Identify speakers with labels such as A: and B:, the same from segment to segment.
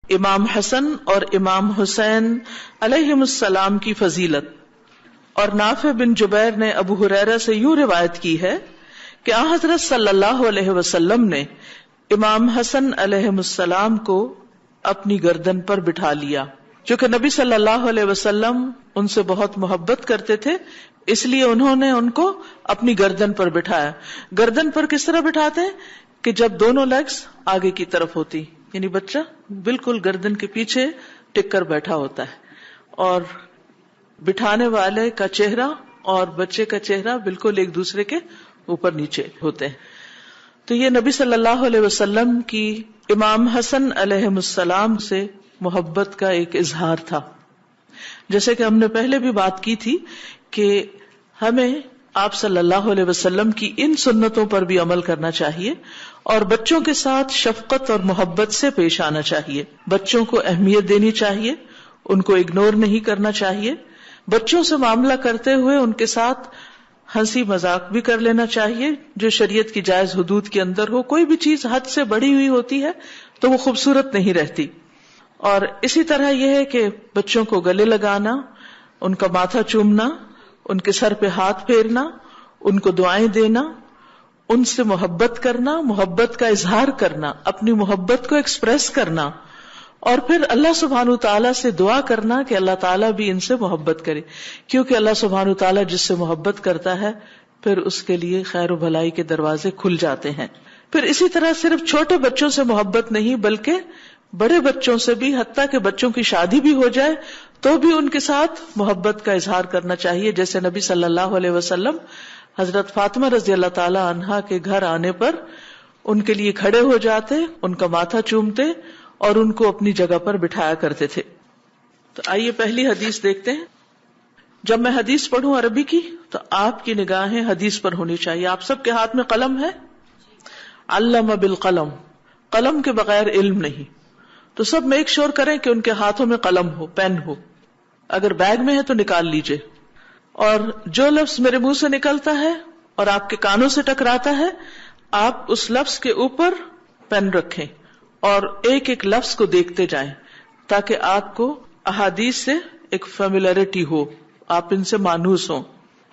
A: امام حسن اور امام حسین علیہم السلام کی فضیلت. اور نافع بن جبیر نے ابو ہریرہ سے یوں روایت کی ہے کہ آن حضرت صلی اللہ علیہ وسلم نے امام حسن علیہم السلام کو اپنی گردن پر بٹھا لیا. چونکہ نبی صلی اللہ علیہ وسلم ان سے بہت محبت کرتے تھے، اس لیے انہوں نے ان کو اپنی گردن پر بٹھایا. گردن پر کس طرح بٹھاتے ہیں کہ جب دونوں لیگز آگے کی طرف ہوتی، یعنی بچہ بالکل گردن کے پیچھے ٹک کر بیٹھا ہوتا ہے، اور بٹھانے والے کا چہرہ اور بچے کا چہرہ بالکل ایک دوسرے کے اوپر نیچے ہوتے ہیں. تو یہ نبی صلی اللہ علیہ وسلم کی امام حسن علیہ السلام سے محبت کا ایک اظہار تھا. جیسے کہ ہم نے پہلے بھی بات کی تھی کہ ہمیں آپ صلی اللہ علیہ وسلم کی ان سنتوں پر بھی عمل کرنا چاہیے اور بچوں کے ساتھ شفقت اور محبت سے پیش آنا چاہیے. بچوں کو اہمیت دینی چاہیے، ان کو اگنور نہیں کرنا چاہیے. بچوں سے معاملہ کرتے ہوئے ان کے ساتھ ہنسی مذاق بھی کر لینا چاہیے جو شریعت کی جائز حدود کے اندر ہو. کوئی بھی چیز حد سے بڑی ہوئی ہوتی ہے تو وہ خوبصورت نہیں رہتی. اور اسی طرح یہ ہے کہ بچوں کو گلے لگانا، ان کا ماتھا چومنا، ان کے سر پہ ہاتھ پھیرنا، ان کو دعائیں دینا، ان سے محبت کرنا، محبت کا اظہار کرنا، اپنی محبت کو ایکسپریس کرنا، اور پھر اللہ سبحانہ وتعالیٰ سے دعا کرنا کہ اللہ تعالیٰ بھی ان سے محبت کرے. کیونکہ اللہ سبحانہ وتعالیٰ جس سے محبت کرتا ہے پھر اس کے لیے خیر و بھلائی کے دروازے کھل جاتے ہیں. پھر اسی طرح صرف چھوٹے بچوں سے محبت نہیں بلکہ بڑے بچوں سے بھی، حتیٰ کہ بچوں کی شادی بھی ہو جائے تو بھی ان کے ساتھ محبت کا اظہار کرنا چاہیے. جیسے نبی صلی اللہ علیہ وسلم حضرت فاطمہ رضی اللہ تعالی عنہا کے گھر آنے پر ان کے لیے کھڑے ہو جاتے، ان کا ماتھا چومتے اور ان کو اپنی جگہ پر بٹھایا کرتے تھے. تو آئیے پہلی حدیث دیکھتے ہیں. جب میں حدیث پڑھوں عربی کی تو آپ کی نگاہیں حدیث پر ہونی چاہیے. آپ سب کے ہاتھ میں قلم ہے؟ علم بالقلم، قلم کے بغیر علم نہیں. تو سب میک شور کریں کہ ان کے ہاتھوں میں قلم ہو، پین ہو. اگر بیگ میں ہے تو نکال لیجئے. اور جو لفظ میرے منہ سے نکلتا ہے اور آپ کے کانوں سے ٹکراتا ہے، آپ اس لفظ کے اوپر پین رکھیں اور ایک ایک لفظ کو دیکھتے جائیں تاکہ آپ کو احادیث سے ایک فیملیرٹی ہو، آپ ان سے مانوس ہوں.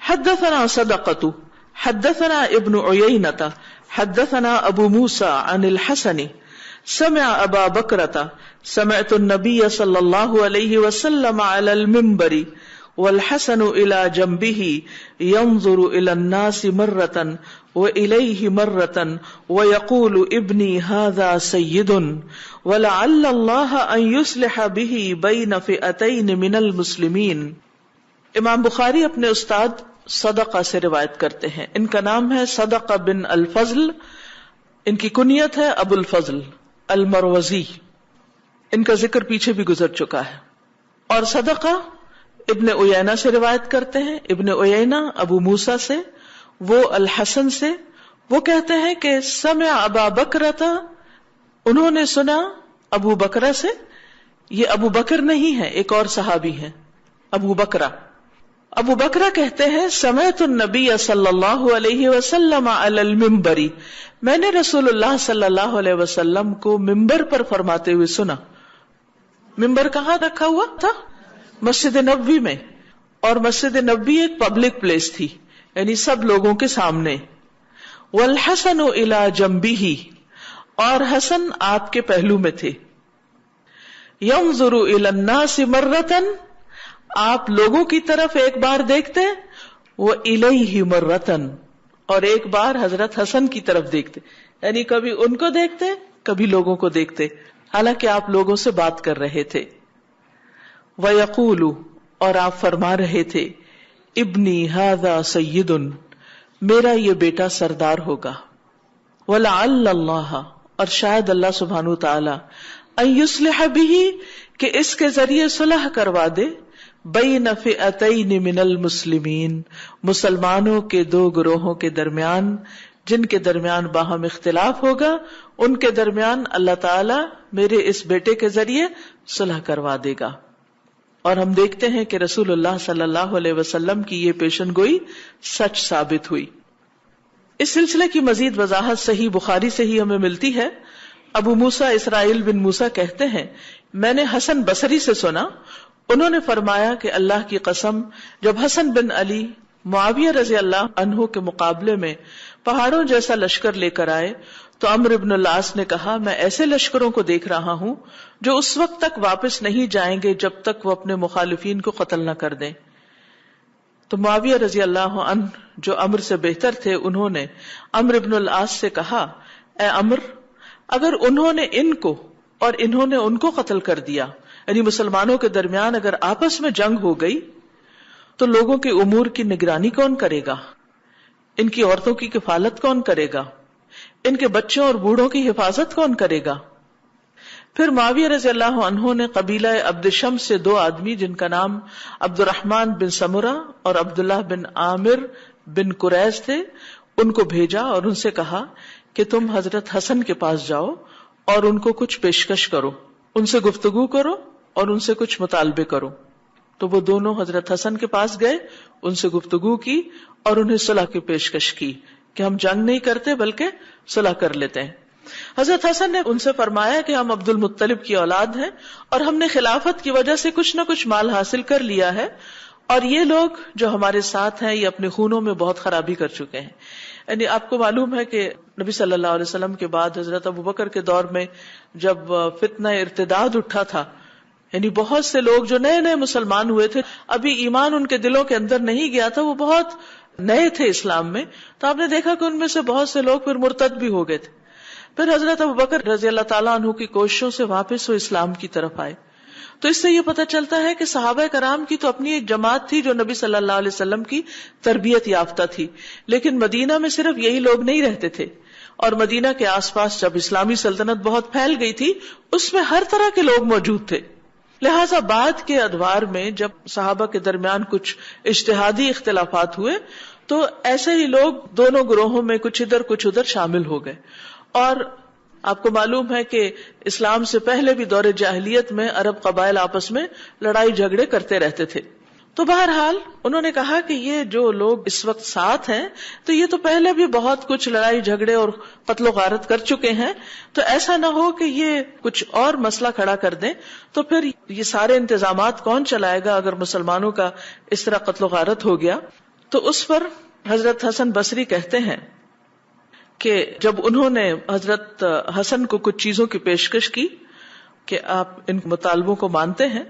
A: حدثنا صدقۃ حدثنا ابن عیینۃ حدثنا ابو موسیٰ عن الحسن سمع ابا بکرۃ سمعت النبی صلی اللہ علیہ وسلم علی المنبر والحسن الى جنبه ينظر الى الناس مرة وإليه مرة ويقول ابني هذا سيد ولعل الله أن يصلح به بين فئتين من المسلمين. امام بخاری اپنے استاد صدقہ سے روایت کرتے ہیں. ان کا نام ہے صدقہ بن الفضل، ان کی کنیت ہے ابو الفضل المروزی. ان کا ذکر پیچھے بھی گزر چکا ہے. اور صدقہ ابن عیینہ سے روایت کرتے ہیں. ابن عیینہ ابو موسیٰ سے، وہ الحسن سے. وہ کہتے ہیں کہ سمع ابا بکرۃ، انہوں نے سنا ابو بکرہ سے. یہ ابو بکر نہیں ہے، ایک اور صحابی ہیں ابو بکرہ. ابو بکرہ کہتے ہیں سمعت النبی صلی اللہ علیہ وسلم علی المنبر، میں نے رسول اللہ صلی اللہ علیہ وسلم کو منبر پر فرماتے ہوئے سنا. منبر کہاں رکھا ہوا تھا؟ مسجد نبوی میں. اور مسجد نبوی ایک پبلک پلیس تھی، یعنی سب لوگوں کے سامنے. والحسن الی جنبہ، اور حسن آپ کے پہلو میں تھے. ینظر الی الناس مرۃ، آپ لوگوں کی طرف ایک بار دیکھتے، وإلیہ مرۃ، اور ایک بار حضرت حسن کی طرف دیکھتے. یعنی کبھی ان کو دیکھتے کبھی لوگوں کو دیکھتے، حالانکہ آپ لوگوں سے بات کر رہے تھے. وَيَقُولُ، اور آپ فرما رہے تھے، ابنی ھذا سید، میرا یہ بیٹا سردار ہوگا. وَلَعَلَّ اللَّهَ، اور شاید اللہ سبحانہ وتعالی، ان یصلح بہ، کہ اس کے ذریعے صلح کروا دے، بین فئتین من المسلمین، مسلمانوں کے دو گروہوں کے درمیان، جن کے درمیان باہم اختلاف ہوگا، ان کے درمیان اللہ تعالی میرے اس بیٹے کے ذریعے صلح کروا دے گا. اور ہم دیکھتے ہیں کہ رسول اللہ صلی اللہ علیہ وسلم کی یہ پیشن گوئی سچ ثابت ہوئی. اس سلسلے کی مزید وضاحت صحیح بخاری سے ہی ہمیں ملتی ہے. ابو موسیٰ اسرائیل بن موسیٰ کہتے ہیں میں نے حسن بصری سے سنا، انہوں نے فرمایا کہ اللہ کی قسم، جب حسن بن علی معاویہ رضی اللہ عنہ کے مقابلے میں پہاڑوں جیسا لشکر لے کر آئے تو عمرو بن العاص نے کہا، میں ایسے لشکروں کو دیکھ رہا ہوں جو اس وقت تک واپس نہیں جائیں گے جب تک وہ اپنے مخالفین کو قتل نہ کر دیں۔ تو معاویہ رضی اللہ عنہ جو عمرو سے بہتر تھے، انہوں نے عمرو بن العاص سے کہا، اے عمرو، اگر انہوں نے ان کو اور انہوں نے ان کو قتل کر دیا، یعنی مسلمانوں کے درمیان اگر آپس میں جنگ ہو گئی تو لوگوں کے امور کی نگرانی کون کرے گا؟ ان کی عورتوں کی کفالت کون کرے گا؟ ان کے بچوں اور بوڑھوں کی حفاظت کون کرے گا؟ پھر معاویہ رضی اللہ عنہ نے قبیلہ عبد شمس سے 2 آدمی جن کا نام عبد الرحمن بن سمرہ اور عبداللہ بن عامر بن قریظ تھے، ان کو بھیجا اور ان سے کہا کہ تم حضرت حسن کے پاس جاؤ اور ان کو کچھ پیشکش کرو، ان سے گفتگو کرو اور ان سے کچھ مطالبے کرو۔ تو وہ دونوں حضرت حسن کے پاس گئے، ان سے گفتگو کی اور انہیں صلح کی پیشکش کی کہ ہم جنگ نہیں کرتے بلکہ صلح کر لیتے ہیں۔ حضرت حسن نے ان سے فرمایا کہ ہم عبد المطلب کی اولاد ہیں اور ہم نے خلافت کی وجہ سے کچھ نہ کچھ مال حاصل کر لیا ہے، اور یہ لوگ جو ہمارے ساتھ ہیں یہ اپنے خونوں میں بہت خرابی کر چکے ہیں۔ یعنی آپ کو معلوم ہے کہ نبی صلی اللہ علیہ وسلم کے بعد حضرت ابوبکر کے دور میں جب فتنہ ارتداد اٹھا تھا، یعنی بہت سے لوگ جو نئے نئے مسلمان ہوئے تھے، ابھی ایمان ان کے دلوں کے اندر نہیں گیا تھا، وہ بہت نئے تھے اسلام میں، تو آپ نے دیکھا کہ ان میں سے بہت سے لوگ پھر مرتد بھی ہو گئے تھے۔ پھر حضرت ابوبکر رضی اللہ تعالیٰ عنہ کی کوششوں سے واپس وہ اسلام کی طرف آئے۔ تو اس سے یہ پتہ چلتا ہے کہ صحابہ کرام کی تو اپنی ایک جماعت تھی جو نبی صلی اللہ علیہ وسلم کی تربیت یافتہ تھی، لیکن مدینہ میں صرف یہی لوگ نہیں رہتے تھے، اور مدینہ کے آس پاس جب اسلامی سلطنت بہت پھیل گئی تھی اس میں ہر طرح کے لوگ موجود تھے۔ لہٰذا بعد کے ادوار میں جب صحابہ کے درمیان کچھ اجتہادی اختلافات ہوئے تو ایسے ہی لوگ دونوں گروہوں میں کچھ ادھر کچھ ادھر شامل ہو گئے۔ اور آپ کو معلوم ہے کہ اسلام سے پہلے بھی دور جاہلیت میں عرب قبائل آپس میں لڑائی جھگڑے کرتے رہتے تھے۔ تو بہرحال انہوں نے کہا کہ یہ جو لوگ اس وقت ساتھ ہیں تو یہ تو پہلے بھی بہت کچھ لڑائی جھگڑے اور قتل و غارت کر چکے ہیں، تو ایسا نہ ہو کہ یہ کچھ اور مسئلہ کھڑا کر دیں، تو پھر یہ سارے انتظامات کون چلائے گا اگر مسلمانوں کا اس طرح قتل و غارت ہو گیا۔ تو اس پر حضرت حسن بصری کہتے ہیں کہ جب انہوں نے حضرت حسن کو کچھ چیزوں کی پیشکش کی کہ آپ ان مطالبوں کو مانتے ہیں،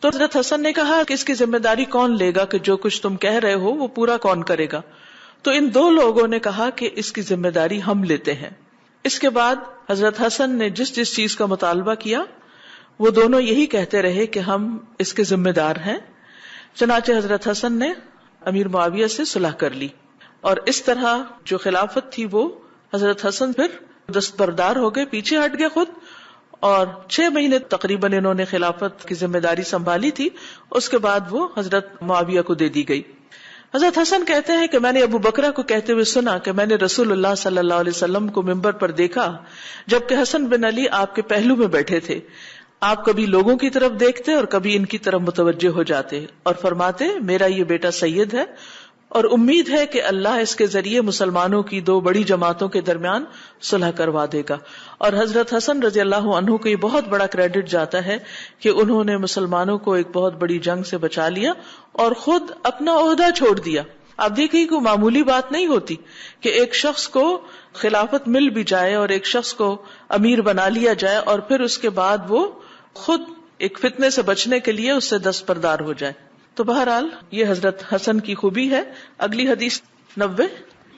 A: تو حضرت حسن نے کہا کہ اس کی ذمہ داری کون لے گا کہ جو کچھ تم کہہ رہے ہو وہ پورا کون کرے گا؟ تو ان 2 لوگوں نے کہا کہ اس کی ذمہ داری ہم لیتے ہیں۔ اس کے بعد حضرت حسن نے جس جس چیز کا مطالبہ کیا وہ دونوں یہی کہتے رہے کہ ہم اس کے ذمہ دار ہیں۔ چنانچہ حضرت حسن نے امیر معاویہ سے صلح کر لی، اور اس طرح جو خلافت تھی وہ حضرت حسن پھر دستبردار ہو گئے، پیچھے ہٹ گئے خود، اور 6 مہینے تقریباً انہوں نے خلافت کی ذمہ داری سنبھالی تھی، اس کے بعد وہ حضرت معاویہ کو دے دی گئی۔ حضرت حسن کہتے ہیں کہ میں نے ابو بکرہ کو کہتے ہوئے سنا کہ میں نے رسول اللہ صلی اللہ علیہ وسلم کو ممبر پر دیکھا جبکہ حسن بن علی آپ کے پہلو میں بیٹھے تھے، آپ کبھی لوگوں کی طرف دیکھتے اور کبھی ان کی طرف متوجہ ہو جاتے اور فرماتے میرا یہ بیٹا سید ہے اور امید ہے کہ اللہ اس کے ذریعے مسلمانوں کی 2 بڑی جماعتوں کے درمیان صلح کروا دے گا۔ اور حضرت حسن رضی اللہ عنہ کو یہ بہت بڑا کریڈٹ جاتا ہے کہ انہوں نے مسلمانوں کو ایک بہت بڑی جنگ سے بچا لیا اور خود اپنا عہدہ چھوڑ دیا۔ آپ دیکھیں کہ معمولی بات نہیں ہوتی کہ ایک شخص کو خلافت مل بھی جائے اور ایک شخص کو امیر بنا لیا جائے اور پھر اس کے بعد وہ خود ایک فتنے سے بچنے کے لیے اس سے دستبردار ہو جائے۔ تو بہرحال یہ حضرت حسن کی خوبی ہے۔ اگلی حدیث 90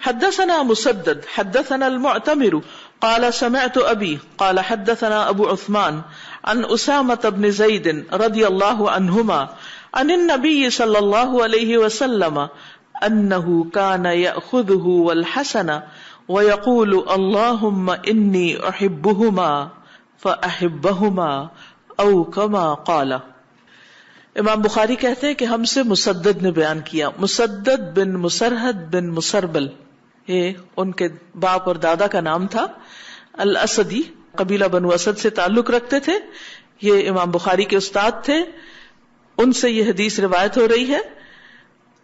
A: حدثنا مسدد حدثنا المعتمر قال سمعت ابي قال حدثنا ابو عثمان عن اسامة بن زيد رضي الله عنهما عن النبي صلى الله عليه وسلم انه كان يأخذه والحسن ويقول اللهم اني احبهما فاحبهما او كما قال۔ امام بخاری کہتے ہیں کہ ہم سے مسدد نے بیان کیا، مسدد بن مسرحد بن مسربل، یہ ان کے باپ اور دادا کا نام تھا، الاسدی، قبیلہ بنو اسد سے تعلق رکھتے تھے، یہ امام بخاری کے استاد تھے، ان سے یہ حدیث روایت ہو رہی ہے۔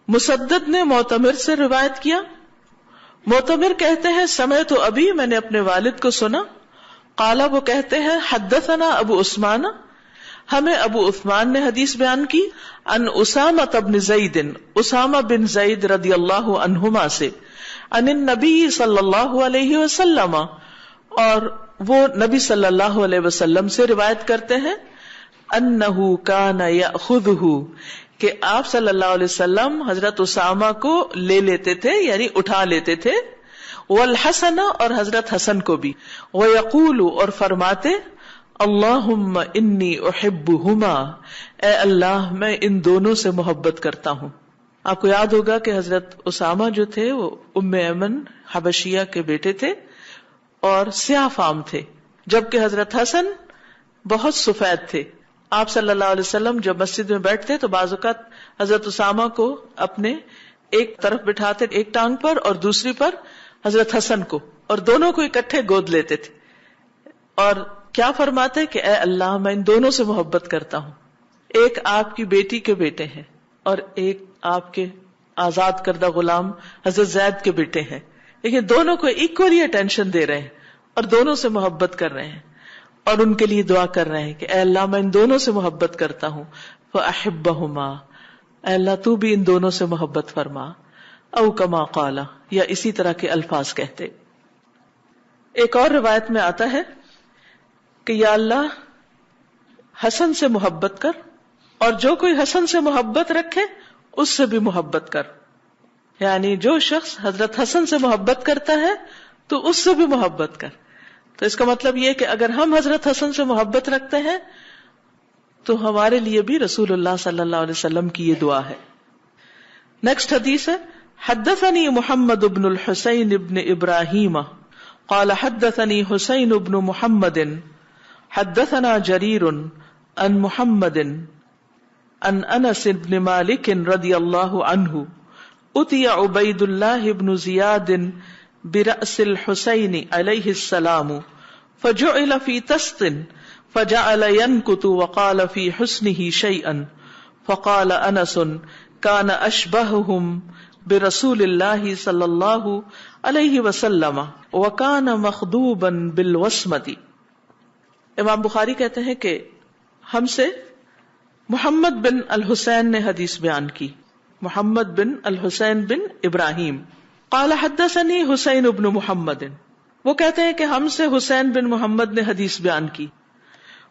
A: مسدد نے معتمر سے روایت کیا، معتمر کہتے ہیں سمعت ابی، میں نے اپنے والد کو سنا، قال وہ کہتے ہیں حدثنا ابو عثمان، ہمیں ابو عثمان نے حدیث بیان کی ان اسامہ بن زید، اسامہ بن زید رضی اللہ عنہما سے، ان النبی صلی اللہ علیہ وسلم، اور وہ نبی صلی اللہ علیہ وسلم سے روایت کرتے ہیں، انہ کان یاخذہ، کہ آپ صلی اللہ علیہ وسلم حضرت اسامہ کو لے لیتے تھے، یعنی اٹھا لیتے تھے، والحسن، اور حضرت حسن کو بھی، ویقول، اور فرماتے، اللہم انی احبہما، اے اللہ میں ان دونوں سے محبت کرتا ہوں۔ آپ کو یاد ہوگا کہ حضرت اسامہ جو تھے وہ ام ایمن حبشیہ کے بیٹے تھے اور سیاہ فام تھے، جبکہ حضرت حسن بہت سفید تھے۔ آپ صلی اللہ علیہ وسلم جب مسجد میں بیٹھتے تو بعض اوقات حضرت اسامہ کو اپنے ایک طرف بٹھاتے، ایک ٹانگ پر، اور دوسری پر حضرت حسن کو، اور دونوں کو اکٹھے گود لیتے تھے، اور کیا فرماتے کہ اے اللہ میں ان دونوں سے محبت کرتا ہوں، ایک آپ کی بیٹی کے بیٹے ہیں اور ایک آپ کے آزاد کردہ غلام حضرت زید کے بیٹے ہیں، لیکن دونوں کو ایکولی اٹینشن دے رہے ہیں اور دونوں سے محبت کر رہے ہیں، اور ان کے لیے دعا کر رہے ہیں کہ اے اللہ میں ان دونوں سے محبت کرتا ہوں، فَأَحِبَّهُمَا، اے اللہ تو بھی ان دونوں سے محبت فرما، او کما قال، یا اسی طرح کے الفاظ کہتے۔ ایک اور روایت میں آتا ہے کہ یا اللہ حسن سے محبت کر، اور جو کوئی حسن سے محبت رکھے اس سے بھی محبت کر، یعنی جو شخص حضرت حسن سے محبت کرتا ہے تو اس سے بھی محبت کر۔ تو اس کا مطلب یہ کہ اگر ہم حضرت حسن سے محبت رکھتے ہیں تو ہمارے لیے بھی رسول اللہ صلی اللہ علیہ وسلم کی یہ دعا ہے۔ نیکسٹ حدیث ہے، حدثني محمد بن الحسين بن ابراہیم قال حدثني حسين بن محمد حدثنا جرير عن محمد عن انس بن مالك رضي الله عنه اتي عبيد الله بن زياد برأس الحسين عليه السلام فجعل في تست فجعل ينكت وقال في حسنه شيئا فقال انس كان اشبههم برسول الله صلی اللہ علیہ وسلم وكان مخضوبا بالوسمة۔ امام بخاری کہتے ہیں کہ ہم سے محمد بن الحسین نے حدیث بیان کی، محمد بن الحسین بن ابراہیم، قال حدثني حسین بن محمد، وہ کہتے ہیں کہ ہم سے حسین بن محمد نے حدیث بیان کی۔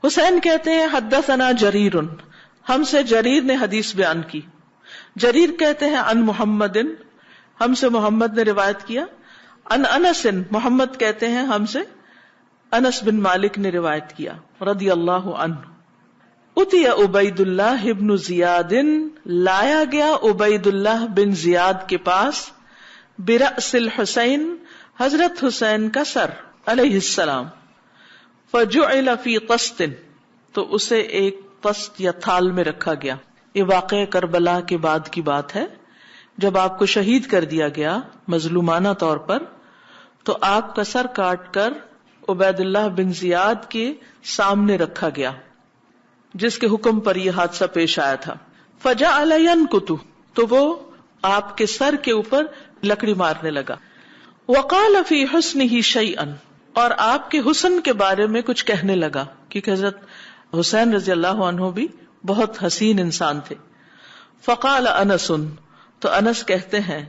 A: حسین کہتے ہیں حدثنا جریر، ہم سے جریر نے حدیث بیان کی۔ جریر کہتے ہیں ان محمد، ہم سے محمد نے روایت کیا۔ ان انس، محمد کہتے ہیں ہم سے انس بن مالک نے روایت کیا رضی اللہ عنہ۔ اتی عبید اللہ بن زیاد، لایا گیا عبید اللہ بن زیاد کے پاس، برأس الحسین، حضرت حسین کا سر علیہ السلام، فجعل فی طست، تو اسے ایک طست یا تھال میں رکھا گیا۔ یہ واقعہ کربلا کے بعد کی بات ہے، جب آپ کو شہید کر دیا گیا مظلومانہ طور پر، تو آپ کا سر کاٹ کر عبید اللہ بن زیاد کے سامنے رکھا گیا، جس کے حکم پر یہ حادثہ پیش آیا تھا۔ فجعل ينكت، تو وہ آپ کے سر کے اوپر لکڑی مارنے لگا۔ وقال فی حسنہ شیئا، اور آپ کے حسن کے بارے میں کچھ کہنے لگا، کیونکہ حضرت حسین رضی اللہ عنہ بھی بہت حسین انسان تھے۔ فقال انس، تو انس کہتے ہیں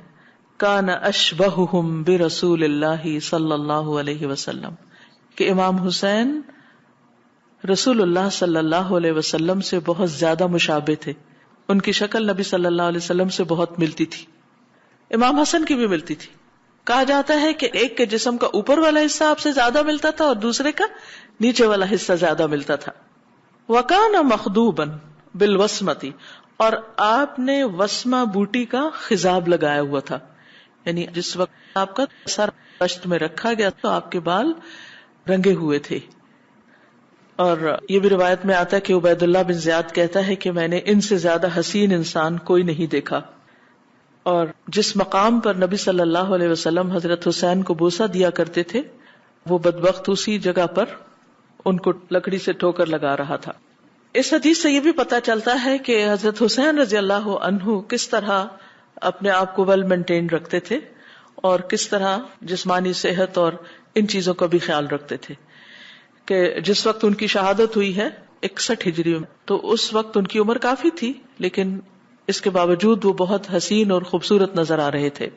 A: کان اشبہہم برسول اللہ صلی اللہ علیہ وسلم، کہ امام حسین رسول اللہ صلی اللہ علیہ وسلم سے بہت زیادہ مشابہ تھے، ان کی شکل نبی صلی اللہ علیہ وسلم سے بہت ملتی تھی، امام حسن کی بھی ملتی تھی۔ کہا جاتا ہے کہ ایک کے جسم کا اوپر والا حصہ آپ سے زیادہ ملتا تھا اور دوسرے کا نیچے والا حصہ زیادہ ملتا تھا۔ وَكَانَ مَخْضُوبًا بِالْوَسْمَةِ، اور آپ نے وسمہ بوٹی کا خضاب لگایا ہوا تھا، یعنی جس وقت آپ کا سر پشت میں رکھا گیا تو آپ کے بال رنگے ہوئے تھے۔ اور یہ بھی روایت میں آتا ہے کہ عبید اللہ بن زیاد کہتا ہے کہ میں نے ان سے زیادہ حسین انسان کوئی نہیں دیکھا۔ اور جس مقام پر نبی صلی اللہ علیہ وسلم حضرت حسین کو بوسہ دیا کرتے تھے، وہ بدبخت اسی جگہ پر ان کو لکڑی سے ٹھوکر لگا رہا تھا۔ اس حدیث سے یہ بھی پتہ چلتا ہے کہ حضرت حسین رضی اللہ عنہ کس طرح اپنے آپ کو ویل مینٹین رکھتے تھے اور کس طرح جسمانی صحت اور ان چیزوں کا بھی خیال رکھتے تھے، کہ جس وقت ان کی شہادت ہوئی ہے 61 ہجری میں. تو اس وقت ان کی عمر کافی تھی، لیکن اس کے باوجود وہ بہت حسین اور خوبصورت نظر آ رہے تھے.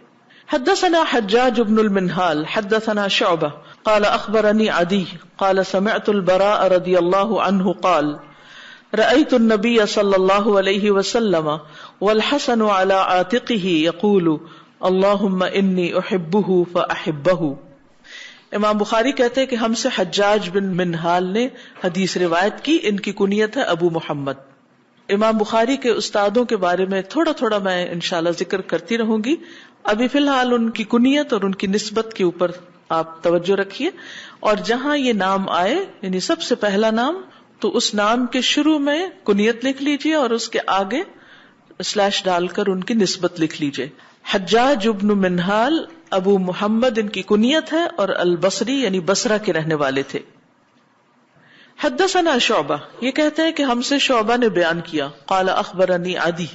A: حدثنا حجاج بن المنہال حدثنا شعبہ قال اخبرنی عدی قال سمعت البراء رضی اللہ عنہ قال رأيت النبي صلى الله عليه وسلم والحسن على عاتقه يقول اللهم إني أحبه فأحبه. امام بخاری کہتے ہیں کہ ہم سے حجاج بن منہال نے حدیث روایت کی، ان کی کنیت ہے ابو محمد. امام بخاری کے استادوں کے بارے میں تھوڑا تھوڑا میں انشاءاللہ ذکر کرتی رہوں گی. ابھی فی الحال ان کی کنیت اور ان کی نسبت کے اوپر آپ توجہ رکھیے، اور جہاں یہ نام آئے یعنی سب سے پہلا نام، تو اس نام کے شروع میں کنیت لکھ لیجئے اور اس کے آگے سلیش ڈال کر ان کی نسبت لکھ لیجئے. حجاج ابن منہال ابو محمد ان کی کنیت ہے، اور البصری یعنی بصرہ کے رہنے والے تھے. حدثنا شعبہ، یہ کہتے ہیں کہ ہم سے شعبہ نے بیان کیا. قال اخبرنی عدی،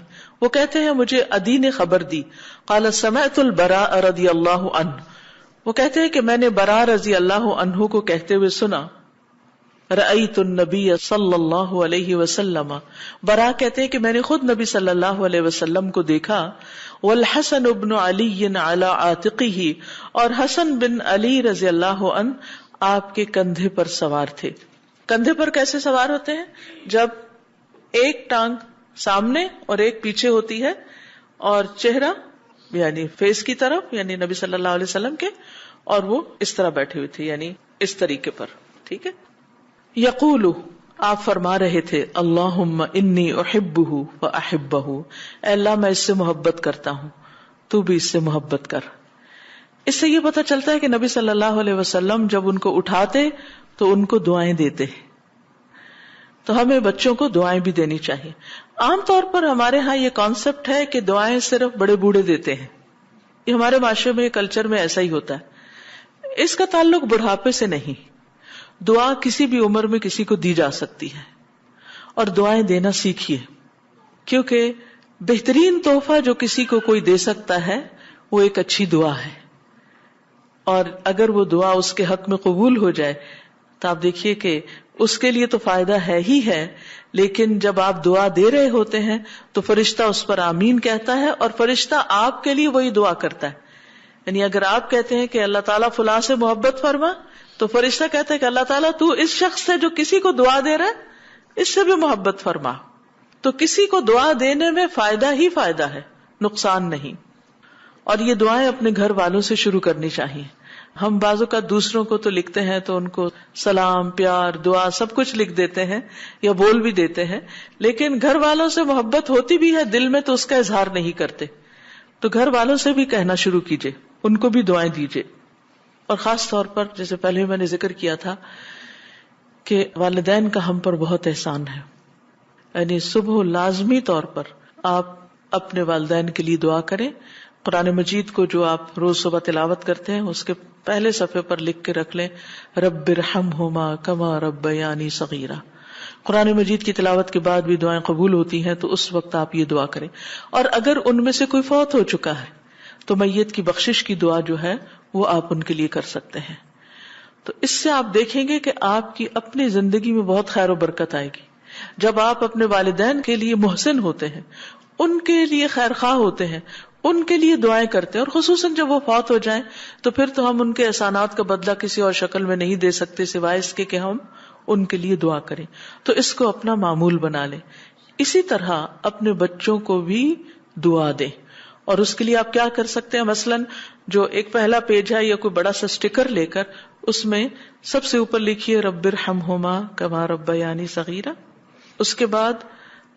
A: وہ کہتے ہیں مجھے عدی نے خبر دی. قال سمعت البراء رضی اللہ عنہ، وہ کہتے ہیں کہ میں نے براء رضی اللہ عنہ کو کہتے ہوئے سنا. رأیت النبی صلی اللہ علیہ وسلم، براء کہتے ہیں کہ میں نے خود نبی صلی اللہ علیہ وسلم کو دیکھا. والحسن بن علی علی عاتقہ، اور حسن بن علی رضی اللہ عنہ آپ کے کندھے پر سوار تھے. کندھے پر کیسے سوار ہوتے ہیں؟ جب ایک ٹانگ سامنے اور ایک پیچھے ہوتی ہے، اور چہرہ یعنی فیس کی طرف یعنی نبی صلی اللہ علیہ وسلم کے، اور وہ اس طرح بیٹھے ہوئے تھے یعنی اس طریقے پر. ٹھیک ہے. یقول، آپ فرما رہے تھے اللہم انی احبہ فاحبہ، اے اللہ میں اس سے محبت کرتا ہوں، تو بھی اس سے محبت کر. اس سے یہ پتہ چلتا ہے کہ نبی صلی اللہ علیہ وسلم جب ان کو اٹھاتے تو ان کو دعائیں دیتے. تو ہمیں بچوں کو دعائیں بھی دینی چاہیے. عام طور پر ہمارے ہاں یہ کانسیپٹ ہے کہ دعائیں صرف بڑے بوڑھے دیتے ہیں. یہ ہمارے معاشرے میں، کلچر میں ایسا ہی ہوتا ہے. اس کا تعلق بڑھاپے سے نہیں. دعا کسی بھی عمر میں کسی کو دی جا سکتی ہے، اور دعائیں دینا سیکھیے، کیونکہ بہترین تحفہ جو کسی کو کوئی دے سکتا ہے وہ ایک اچھی دعا ہے. اور اگر وہ دعا اس کے حق میں قبول ہو جائے تو آپ دیکھیے کہ اس کے لیے تو فائدہ ہے ہی ہے، لیکن جب آپ دعا دے رہے ہوتے ہیں تو فرشتہ اس پر آمین کہتا ہے، اور فرشتہ آپ کے لیے وہی دعا کرتا ہے. یعنی اگر آپ کہتے ہیں کہ اللہ تعالیٰ فلاں سے محبت فرما، تو فرشتہ کہتا ہے کہ اللہ تعالیٰ تو اس شخص سے جو کسی کو دعا دے رہا ہے اس سے بھی محبت فرما. تو کسی کو دعا دینے میں فائدہ ہی فائدہ ہے، نقصان نہیں. اور یہ دعائیں اپنے گھر والوں سے شروع کرنی چاہیے. ہم بعض اوقات دوسروں کو تو لکھتے ہیں تو ان کو سلام، پیار، دعا سب کچھ لکھ دیتے ہیں یا بول بھی دیتے ہیں، لیکن گھر والوں سے محبت ہوتی بھی ہے دل میں تو اس کا اظہار نہیں کرتے. تو گھر والوں سے بھی کہنا شروع کیجئے، ان کو بھی دعائیں دیجئے. اور خاص طور پر جیسے پہلے میں نے ذکر کیا تھا کہ والدین کا ہم پر بہت احسان ہے. یعنی صبح لازمی طور پر آپ اپنے والدین کے لیے دعا کریں. قرآن مجید کو جو آپ روز صبح تلاوت کرتے ہیں اس کے پہلے صفحے پر لکھ کے رکھ لیں رب ارحمہما کما ربیانی صغیرا. قرآن مجید کی تلاوت کے بعد بھی دعائیں قبول ہوتی ہیں، تو اس وقت آپ یہ دعا کریں. اور اگر ان میں سے کوئی فوت ہو چکا ہے تو میت کی بخشش کی دعا جو ہے وہ آپ ان کے لیے کر سکتے ہیں. تو اس سے آپ دیکھیں گے کہ آپ کی اپنی زندگی میں بہت خیر و برکت آئے گی. جب آپ اپنے والدین کے لیے محسن ہوتے ہیں، ان کے لیے خیر خواہ ہوتے ہیں، ان کے لیے دعائیں کرتے ہیں، اور خصوصاً جب وہ فوت ہو جائیں تو پھر تو ہم ان کے احسانات کا بدلہ کسی اور شکل میں نہیں دے سکتے سوائے اس کے کہ ہم ان کے لیے دعا کریں. تو اس کو اپنا معمول بنا لیں. اسی طرح اپنے بچوں کو بھی دعا دیں. اور اس کے لیے آپ کیا کر سکتے ہیں؟ مثلاً جو ایک پہلا پیج ہے یا کوئی بڑا سا سٹیکر لے کر اس میں سب سے اوپر لکھیے رب ارحمہما کما ربیانی صغیرا. اس کے بعد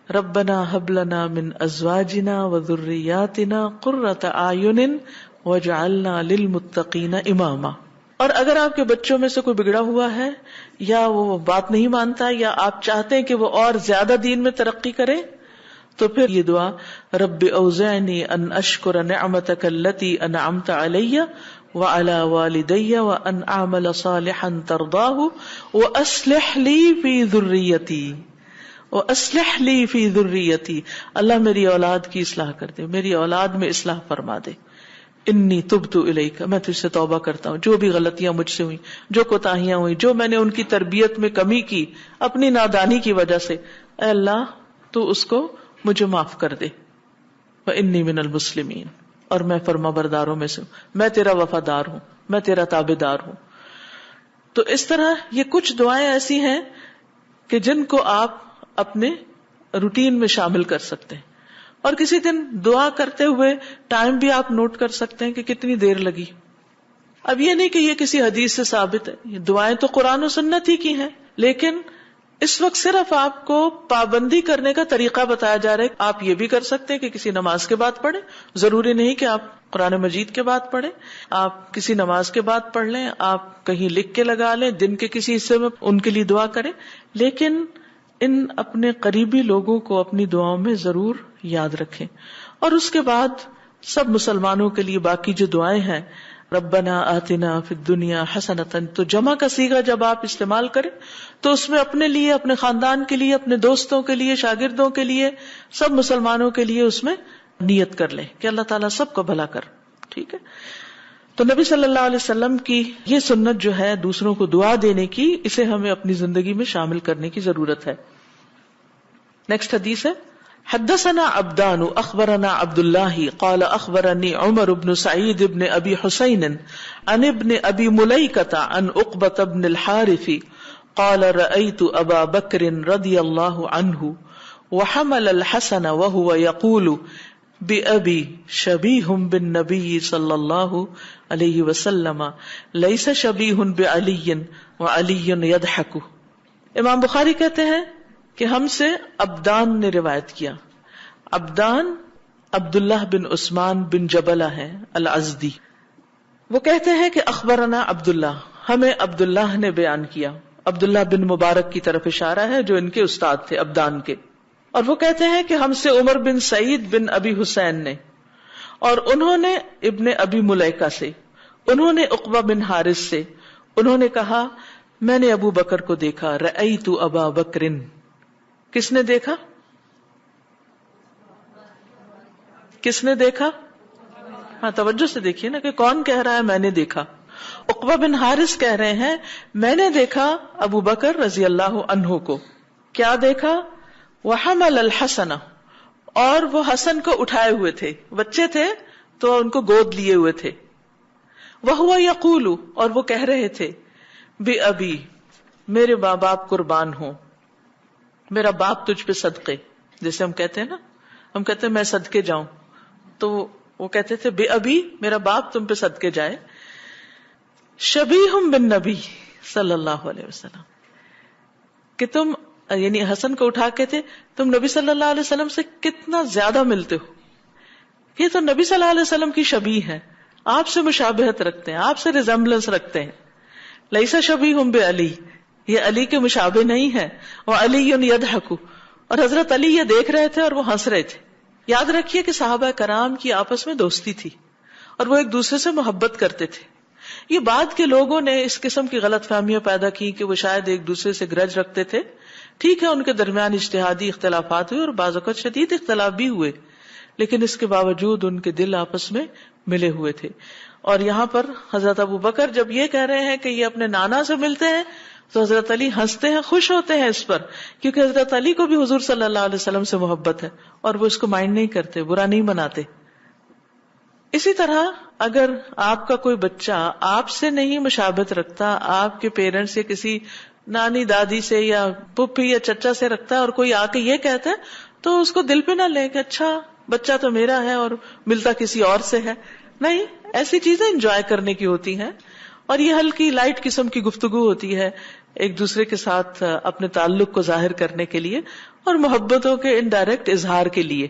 A: ربنا ہب لنا من ازواجنا وذریاتنا قرۃ اعین واجعلنا للمتقین اماما. اور اگر آپ کے بچوں میں سے کوئی بگڑا ہوا ہے یا وہ بات نہیں مانتا یا آپ چاہتے ہیں کہ وہ اور زیادہ دین میں ترقی کرے، تو پھر یہ دعا رب اوزعنی ان اشکر نعمتک التی انعمت علی وعلی والدی وان اعمل صالحا ترضاہ واصلح لی فی ذریتی وَأَصْلِحْ لِي فِي ذُرِّيَّتِي. اللہ میری اولاد کی اصلاح کر دے، میری اولاد میں اصلاح فرما دے. انی تبت الیک، میں تجھ سے توبہ کرتا ہوں، جو بھی غلطیاں مجھ سے ہوئی، جو کوتاہیاں ہوئی، جو میں نے ان کی تربیت میں کمی کی اپنی نادانی کی وجہ سے، اے اللہ تو اس کو مجھے معاف کر دے. وانی من المسلمین، اور میں فرما برداروں میں سے ہوں، میں تیرا وفادار ہوں، میں تیرا تابعدار ہوں. تو اس طرح یہ کچھ دعائیں ایسی ہیں کہ جن کو آپ اپنے روٹین میں شامل کر سکتے ہیں، اور کسی دن دعا کرتے ہوئے ٹائم بھی آپ نوٹ کر سکتے ہیں کہ کتنی دیر لگی. اب یہ نہیں کہ یہ کسی حدیث سے ثابت ہے، یہ دعائیں تو قرآن و سنت ہی کی ہیں، لیکن اس وقت صرف آپ کو پابندی کرنے کا طریقہ بتایا جا رہا ہے. آپ یہ بھی کر سکتے ہیں کہ کسی نماز کے بعد پڑھیں، ضروری نہیں کہ آپ قرآن مجید کے بعد پڑھیں، آپ کسی نماز کے بعد پڑھ لیں، آپ کہیں لکھ کے لگا لیں، دن کے کسی حصے میں ان کے لیے دعا کریں، لیکن ان اپنے قریبی لوگوں کو اپنی دعاؤں میں ضرور یاد رکھیں. اور اس کے بعد سب مسلمانوں کے لیے باقی جو دعائیں ہیں، ربنا آتنا فی الدنیا حسنۃ، تو جمع کا صیغہ جب آپ استعمال کریں تو اس میں اپنے لیے، اپنے خاندان کے لیے، اپنے دوستوں کے لیے، شاگردوں کے لیے، سب مسلمانوں کے لیے اس میں نیت کر لیں کہ اللہ تعالیٰ سب کو بھلا کر. ٹھیک ہے. تو نبی صلی اللہ علیہ وسلم کی یہ سنت جو ہے دوسروں کو دعا دینے کی، اسے ہمیں اپنی زندگی میں شامل کرنے کی ضرورت ہے. نیکسٹ حدیث ہے، حدثنا عبدان اخبرنا عبد اللہ قال اخبرني عمر بن سعید بن ابی حسین عن ابن ابی ملیکۃ عن عقبۃ بن الحارث قال رأيت ابا بکر رضی اللہ عنہ وحمل الحسن وهو يقول بأبی شبیہ بالنبی صلی اللہ علیہ وسلم لیس شبیہ بعلی وعلی یضحک. امام بخاری کہتے ہیں کہ ہم سے عبدان نے روایت کیا. عبدان عبداللہ بن عثمان بن جبلہ ہے الازدی. وہ کہتے ہیں کہ اخبرنا عبداللہ، ہمیں عبداللہ نے بیان کیا. عبداللہ بن مبارک کی طرف اشارہ ہے جو ان کے استاد تھے عبدان کے. اور وہ کہتے ہیں کہ ہم سے عمر بن سعید بن ابی حسین نے، اور انہوں نے ابن ابی ملیکہ سے، انہوں نے عقبہ بن حارث سے، انہوں نے کہا میں نے ابو بکر کو دیکھا. رأیت ابا بکر، کس نے دیکھا؟ کس نے دیکھا؟ ہاں توجہ سے دیکھیے نا کہ کون کہہ رہا ہے میں نے دیکھا. عقبہ بن حارث کہہ رہے ہیں میں نے دیکھا ابو بکر رضی اللہ عنہ کو. کیا دیکھا؟ وحمل الحسن، اور وہ حسن کو اٹھائے ہوئے تھے، بچے تھے تو ان کو گود لیے ہوئے تھے. وہو یقول، اور وہ کہہ رہے تھے بأبی، میرے ماں باپ قربان ہوں، میرا باپ تجھ پہ صدقے. جیسے ہم کہتے ہیں نا، ہم کہتے ہیں میں صدقے جاؤں، تو وہ کہتے تھے بے ابی، میرا باپ تم پہ صدقے جائے. شبیہ بالنبی صلی اللہ علیہ وسلم، کہ تم، یعنی حسن کو اٹھا کے تھے، تم نبی صلی اللہ علیہ وسلم سے کتنا زیادہ ملتے ہو. یہ تو نبی صلی اللہ علیہ وسلم کی شبیہ ہے، آپ سے مشابہت رکھتے ہیں، آپ سے ریزمبلنس رکھتے ہیں. لیسا شبیہ بعلی، یہ علی کے مشابہ نہیں ہے. وعلی یضحک، اور حضرت علی یہ دیکھ رہے تھے اور وہ ہنس رہے تھے. یاد رکھیے کہ صحابہ کرام کی آپس میں دوستی تھی اور وہ ایک دوسرے سے محبت کرتے تھے. یہ بعد کے لوگوں نے اس قسم کی غلط فہمیاں پیدا کی کہ وہ شاید ایک دوسرے سے گرج رکھتے تھے. ٹھیک ہے، ان کے درمیان اجتہادی اختلافات ہوئے اور بعض اوقات شدید اختلاف بھی ہوئے، لیکن اس کے باوجود ان کے دل آپس میں ملے ہوئے تھے. اور یہاں پر حضرت ابو بکر جب یہ کہہ رہے ہیں کہ یہ اپنے نانا سے ملتے ہیں تو حضرت علی ہنستے ہیں، خوش ہوتے ہیں اس پر، کیونکہ حضرت علی کو بھی حضور صلی اللہ علیہ وسلم سے محبت ہے اور وہ اس کو مائنڈ نہیں کرتے، برا نہیں مناتے. اسی طرح اگر آپ کا کوئی بچہ آپ سے نہیں مشابہت رکھتا، آپ کے پیرنٹس یا کسی نانی دادی سے یا پھپھی یا چچا سے رکھتا ہے، اور کوئی آ کے یہ کہتا ہے تو اس کو دل پہ نہ لے کہ اچھا بچہ تو میرا ہے اور ملتا کسی اور سے ہے. نہیں، ایسی چیزیں انجوائے کرنے کی ہوتی ہیں، اور یہ ہلکی لائٹ قسم کی گفتگو ہوتی ہے ایک دوسرے کے ساتھ اپنے تعلق کو ظاہر کرنے کے لیے اور محبتوں کے انڈائریکٹ اظہار کے لیے.